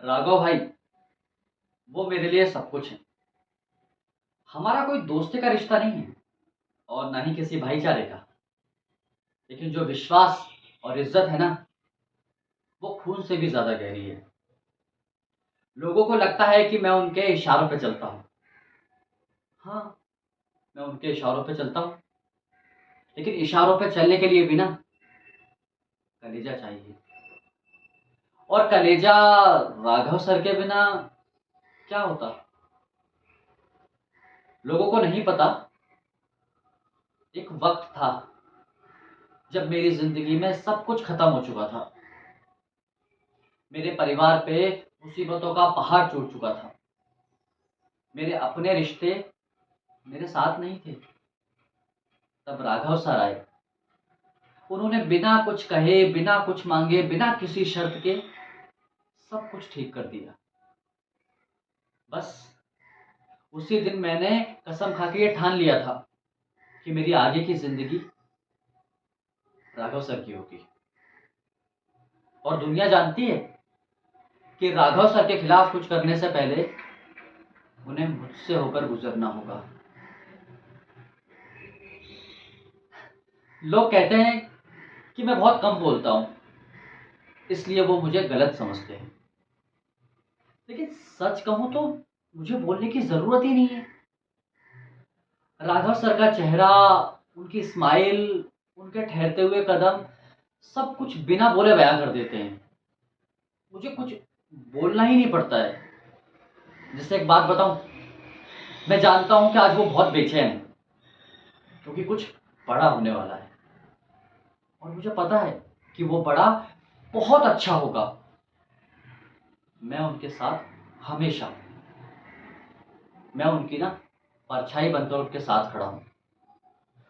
राघव भाई, वो मेरे लिए सब कुछ है। हमारा कोई दोस्ती का रिश्ता नहीं है और ना ही किसी भाईचारे का। लेकिन जो विश्वास और इज्जत है ना, वो खून से भी ज्यादा गहरी है। लोगों को लगता है कि मैं उनके इशारों पे चलता हूँ। हाँ, मैं उनके इशारों पे चलता हूँ, लेकिन इशारों पे चलने के लिए भी ना कलेजा चाहिए। और कलेजा राघव सर के बिना क्या होता? लोगों को नहीं पता, एक वक्त था जब मेरी जिंदगी में सब कुछ खत्म हो चुका था। मेरे परिवार पे मुसीबतों का पहाड़ टूट चुका था। मेरे अपने रिश्ते मेरे साथ नहीं थे। तब राघव सर आए। उन्होंने बिना कुछ कहे, बिना कुछ मांगे, बिना किसी शर्त के सब कुछ ठीक कर दिया। बस उसी दिन मैंने कसम खा के ये ठान लिया था कि मेरी आगे की जिंदगी राघव सर की होगी। और दुनिया जानती है कि राघव सर के खिलाफ कुछ करने से पहले उन्हें मुझसे होकर गुजरना होगा। लोग कहते हैं कि मैं बहुत कम बोलता हूं, इसलिए वो मुझे गलत समझते हैं। लेकिन सच कहूं तो मुझे बोलने की जरूरत ही नहीं है। राघव सर का चेहरा, उनकी स्माइल, उनके ठहरते हुए कदम, सब कुछ बिना बोले बयां कर देते हैं। मुझे कुछ बोलना ही नहीं पड़ता है। जैसे एक बात बताऊं, मैं जानता हूं कि आज वो बहुत बेचैन है क्योंकि कुछ बड़ा होने वाला है। और मुझे पता है कि वो बड़ा बहुत अच्छा होगा। मैं उनके साथ हमेशा, मैं उनकी ना परछाई बनकर उनके साथ खड़ा हूं।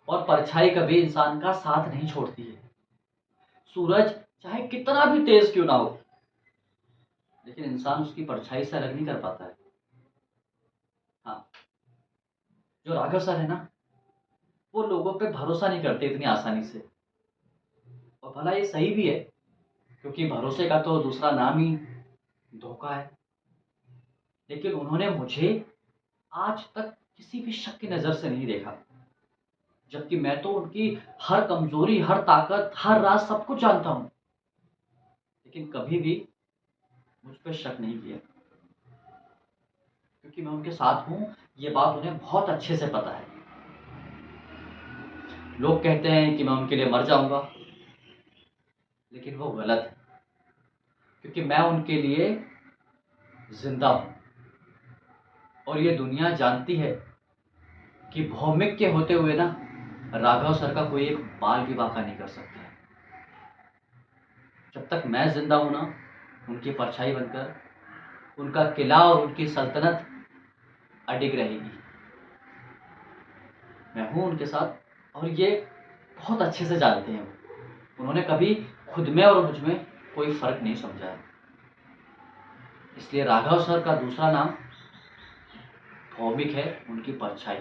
और परछाई कभी इंसान का साथ नहीं छोड़ती है। सूरज चाहे कितना भी तेज क्यों ना हो, लेकिन इंसान उसकी परछाई से अलग नहीं कर पाता है। हाँ, जो राघव सर है ना, वो लोगों पे भरोसा नहीं करते इतनी आसानी से। और भला ये सही भी है, क्योंकि भरोसे का तो दूसरा नाम ही धोखा है। लेकिन उन्होंने मुझे आज तक किसी भी शक की नजर से नहीं देखा, जबकि मैं तो उनकी हर कमजोरी, हर ताकत, हर राज सब कुछ जानता हूं। लेकिन कभी भी मुझ पर शक नहीं किया, क्योंकि मैं उनके साथ हूं। ये बात उन्हें बहुत अच्छे से पता है। लोग कहते हैं कि मैं उनके लिए मर जाऊंगा, लेकिन वो गलत है, क्योंकि मैं उनके लिए जिंदा हूं। और ये दुनिया जानती है कि भौमिक के होते हुए ना राघव सर का कोई एक बाल भी बांका नहीं कर सकता है। जब तक मैं जिंदा हूं ना, उनकी परछाई बनकर उनका किला और उनकी सल्तनत अडिग रहेगी। मैं हूं उनके साथ, और ये बहुत अच्छे से जानते हैं वो। उन्होंने कभी खुद में और मुझ में कोई फर्क नहीं समझा है। इसलिए राघव सर का दूसरा नाम भौमिक है, उनकी परछाई।